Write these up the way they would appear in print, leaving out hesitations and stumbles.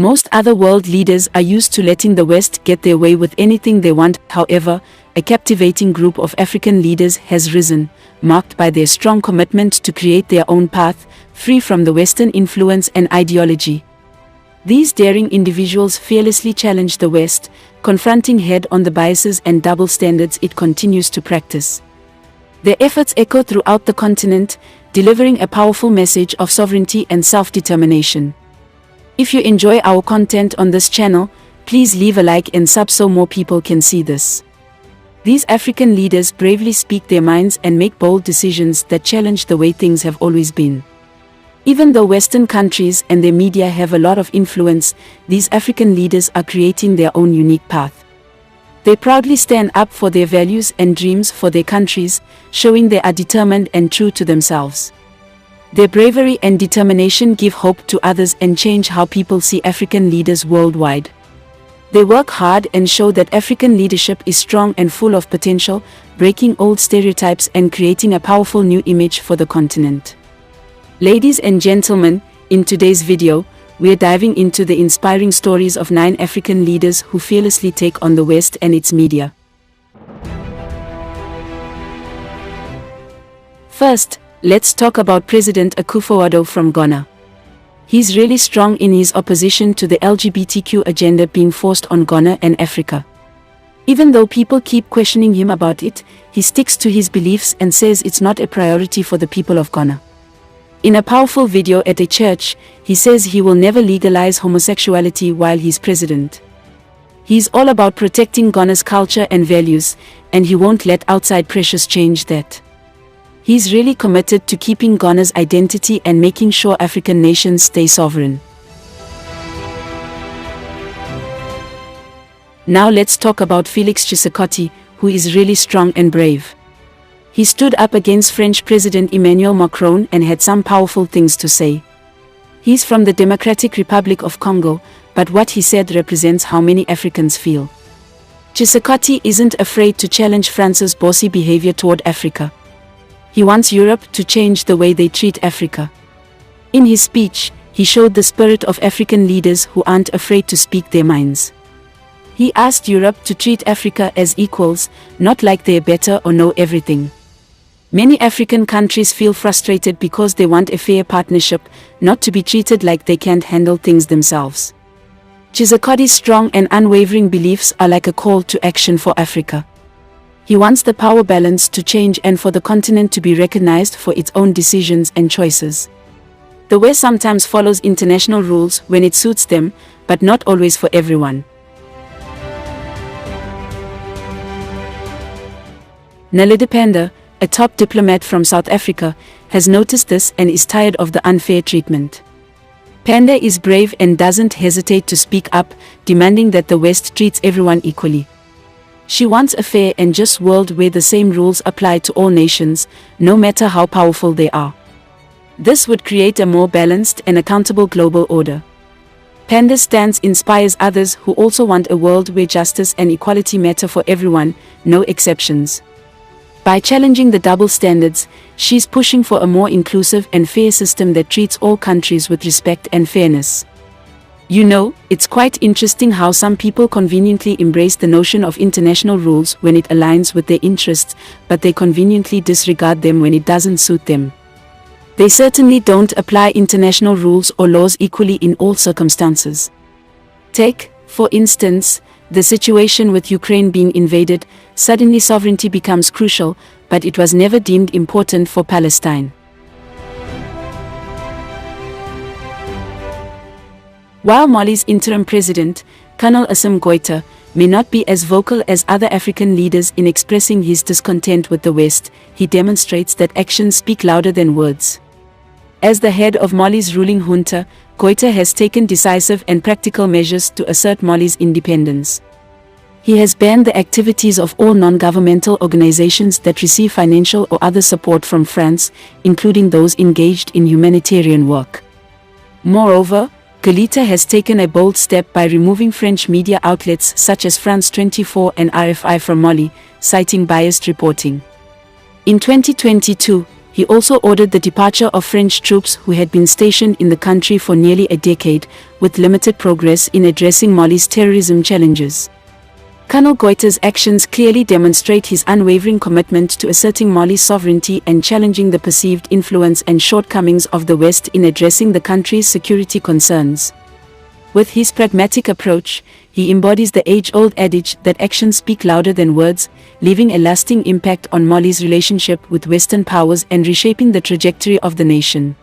Most other world leaders are used to letting the West get their way with anything they want. However, a captivating group of African leaders has risen, marked by their strong commitment to create their own path, free from the Western influence and ideology. These daring individuals fearlessly challenge the West, confronting head-on the biases and double standards it continues to practice. Their efforts echo throughout the continent, delivering a powerful message of sovereignty and self-determination. If you enjoy our content on this channel, please leave a like and sub so more people can see this. These African leaders bravely speak their minds and make bold decisions that challenge the way things have always been. Even though Western countries and their media have a lot of influence, these African leaders are creating their own unique path. They proudly stand up for their values and dreams for their countries, showing they are determined and true to themselves. Their bravery and determination give hope to others and change how people see African leaders worldwide. They work hard and show that African leadership is strong and full of potential, breaking old stereotypes and creating a powerful new image for the continent. Ladies and gentlemen, in today's video, we're diving into the inspiring stories of 9 African leaders who fearlessly take on the West and its media. First, let's talk about President Akufo-Addo from Ghana. He's really strong in his opposition to the LGBTQ agenda being forced on Ghana and Africa. Even though people keep questioning him about it, he sticks to his beliefs and says it's not a priority for the people of Ghana. In a powerful video at a church, he says he will never legalize homosexuality while he's president. He's all about protecting Ghana's culture and values, and he won't let outside pressures change that. He's really committed to keeping Ghana's identity and making sure African nations stay sovereign. Now let's talk about Felix Tshisekedi, who is really strong and brave. He stood up against French President Emmanuel Macron and had some powerful things to say. He's from the Democratic Republic of Congo, but what he said represents how many Africans feel. Tshisekedi isn't afraid to challenge France's bossy behavior toward Africa. He wants Europe to change the way they treat Africa. In his speech, he showed the spirit of African leaders who aren't afraid to speak their minds. He asked Europe to treat Africa as equals, not like they're better or know everything. Many African countries feel frustrated because they want a fair partnership, not to be treated like they can't handle things themselves. Tshisekedi's strong and unwavering beliefs are like a call to action for Africa. He wants the power balance to change and for the continent to be recognized for its own decisions and choices. The West sometimes follows international rules when it suits them, but not always for everyone. Naledi Pandor, a top diplomat from South Africa, has noticed this and is tired of the unfair treatment. Pandor is brave and doesn't hesitate to speak up, demanding that the West treats everyone equally. She wants a fair and just world where the same rules apply to all nations, no matter how powerful they are. This would create a more balanced and accountable global order. Pandor's stance inspires others who also want a world where justice and equality matter for everyone, no exceptions. By challenging the double standards, she's pushing for a more inclusive and fair system that treats all countries with respect and fairness. You know, it's quite interesting how some people conveniently embrace the notion of international rules when it aligns with their interests, but they conveniently disregard them when it doesn't suit them. They certainly don't apply international rules or laws equally in all circumstances. Take, for instance, the situation with Ukraine being invaded. Suddenly sovereignty becomes crucial, but it was never deemed important for Palestine. While Mali's interim president, Colonel Assimi Goïta, may not be as vocal as other African leaders in expressing his discontent with the West, he demonstrates that actions speak louder than words. As the head of Mali's ruling junta, Goïta has taken decisive and practical measures to assert Mali's independence. He has banned the activities of all non-governmental organizations that receive financial or other support from France, including those engaged in humanitarian work. Moreover, Goïta has taken a bold step by removing French media outlets such as France 24 and RFI from Mali, citing biased reporting. In 2022, He also ordered the departure of French troops who had been stationed in the country for nearly a decade, with limited progress in addressing Mali's terrorism challenges. Colonel Goita's actions clearly demonstrate his unwavering commitment to asserting Mali's sovereignty and challenging the perceived influence and shortcomings of the West in addressing the country's security concerns. With his pragmatic approach, he embodies the age-old adage that actions speak louder than words, leaving a lasting impact on Mali's relationship with Western powers and reshaping the trajectory of the nation.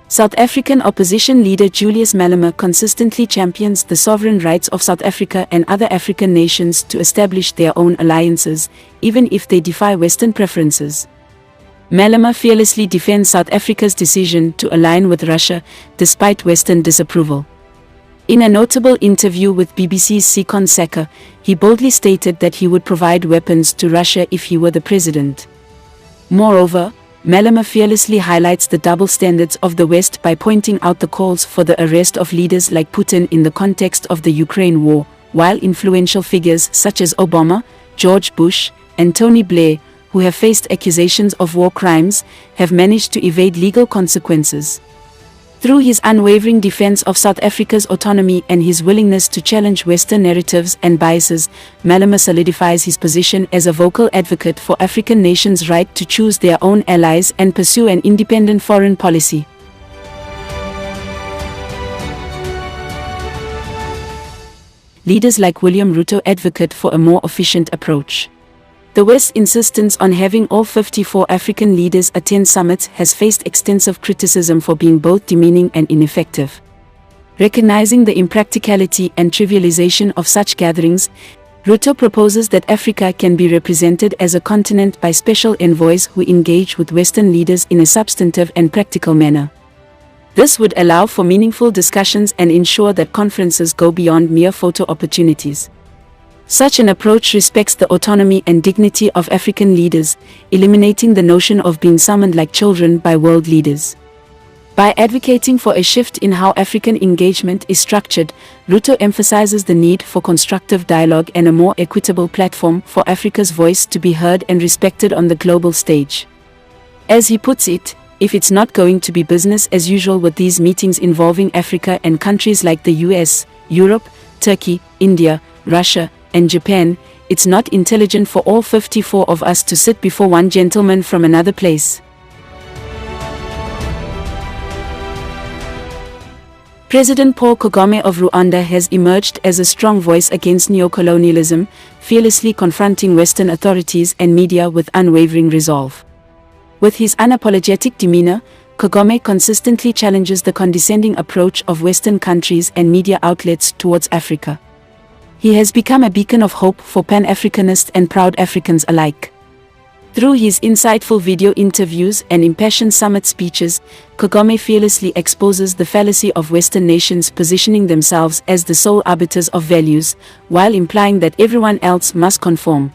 South African opposition leader Julius Malema consistently champions the sovereign rights of South Africa and other African nations to establish their own alliances, even if they defy Western preferences. Malema fearlessly defends South Africa's decision to align with Russia, despite Western disapproval. In a notable interview with BBC's Sekon Saka, he boldly stated that he would provide weapons to Russia if he were the president. Moreover, Malema fearlessly highlights the double standards of the West by pointing out the calls for the arrest of leaders like Putin in the context of the Ukraine war, while influential figures such as Obama, George Bush, and Tony Blair, who have faced accusations of war crimes, have managed to evade legal consequences. Through his unwavering defense of South Africa's autonomy and his willingness to challenge Western narratives and biases, Malema solidifies his position as a vocal advocate for African nations' right to choose their own allies and pursue an independent foreign policy. Leaders like William Ruto advocate for a more efficient approach. The West's insistence on having all 54 African leaders attend summits has faced extensive criticism for being both demeaning and ineffective. Recognizing the impracticality and trivialization of such gatherings, Ruto proposes that Africa can be represented as a continent by special envoys who engage with Western leaders in a substantive and practical manner. This would allow for meaningful discussions and ensure that conferences go beyond mere photo opportunities. Such an approach respects the autonomy and dignity of African leaders, eliminating the notion of being summoned like children by world leaders. By advocating for a shift in how African engagement is structured, Ruto emphasizes the need for constructive dialogue and a more equitable platform for Africa's voice to be heard and respected on the global stage. As he puts it, if it's not going to be business as usual with these meetings involving Africa and countries like the US, Europe, Turkey, India, Russia, and Japan, it's not intelligent for all 54 of us to sit before one gentleman from another place. President Paul Kagame of Rwanda has emerged as a strong voice against neocolonialism, fearlessly confronting Western authorities and media with unwavering resolve. With his unapologetic demeanor, Kagame consistently challenges the condescending approach of Western countries and media outlets towards Africa. He has become a beacon of hope for Pan-Africanists and proud Africans alike. Through his insightful video interviews and impassioned summit speeches, Kagame fearlessly exposes the fallacy of Western nations positioning themselves as the sole arbiters of values, while implying that everyone else must conform.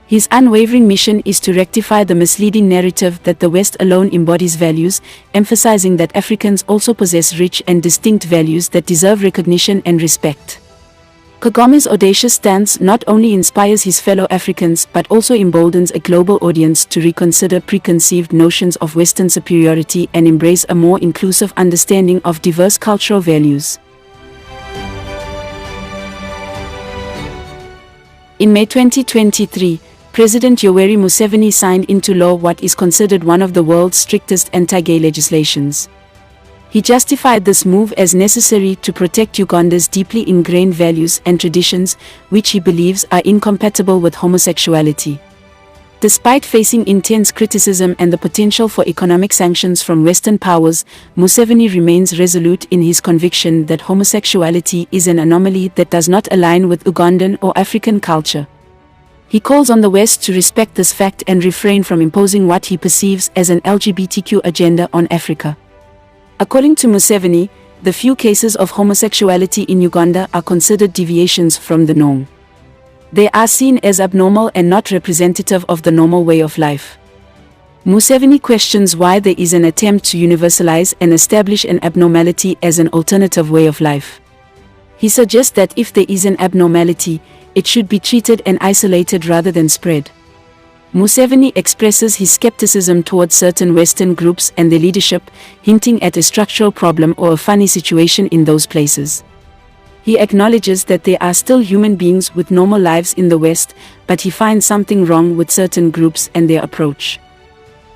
His unwavering mission is to rectify the misleading narrative that the West alone embodies values, emphasizing that Africans also possess rich and distinct values that deserve recognition and respect. Kagame's audacious stance not only inspires his fellow Africans but also emboldens a global audience to reconsider preconceived notions of Western superiority and embrace a more inclusive understanding of diverse cultural values. In May 2023, President Yoweri Museveni signed into law what is considered one of the world's strictest anti-gay legislations. He justified this move as necessary to protect Uganda's deeply ingrained values and traditions, which he believes are incompatible with homosexuality. Despite facing intense criticism and the potential for economic sanctions from Western powers, Museveni remains resolute in his conviction that homosexuality is an anomaly that does not align with Ugandan or African culture. He calls on the West to respect this fact and refrain from imposing what he perceives as an LGBTQ agenda on Africa. According to Museveni, the few cases of homosexuality in Uganda are considered deviations from the norm. They are seen as abnormal and not representative of the normal way of life. Museveni questions why there is an attempt to universalize and establish an abnormality as an alternative way of life. He suggests that if there is an abnormality, it should be treated and isolated rather than spread. Museveni expresses his skepticism towards certain Western groups and their leadership, hinting at a structural problem or a funny situation in those places. He acknowledges that there are still human beings with normal lives in the West, but he finds something wrong with certain groups and their approach.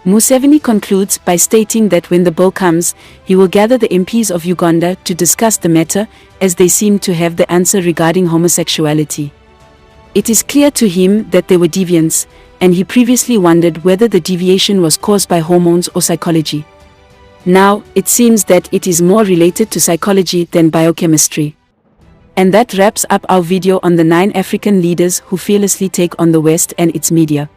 Museveni concludes by stating that when the bill comes, he will gather the MPs of Uganda to discuss the matter, as they seem to have the answer regarding homosexuality. It is clear to him that there were deviants, and he previously wondered whether the deviation was caused by hormones or psychology. Now, it seems that it is more related to psychology than biochemistry. And that wraps up our video on the 9 African leaders who fearlessly take on the West and its media.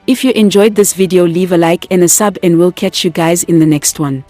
If you enjoyed this video, leave a like and a sub, and we'll catch you guys in the next one.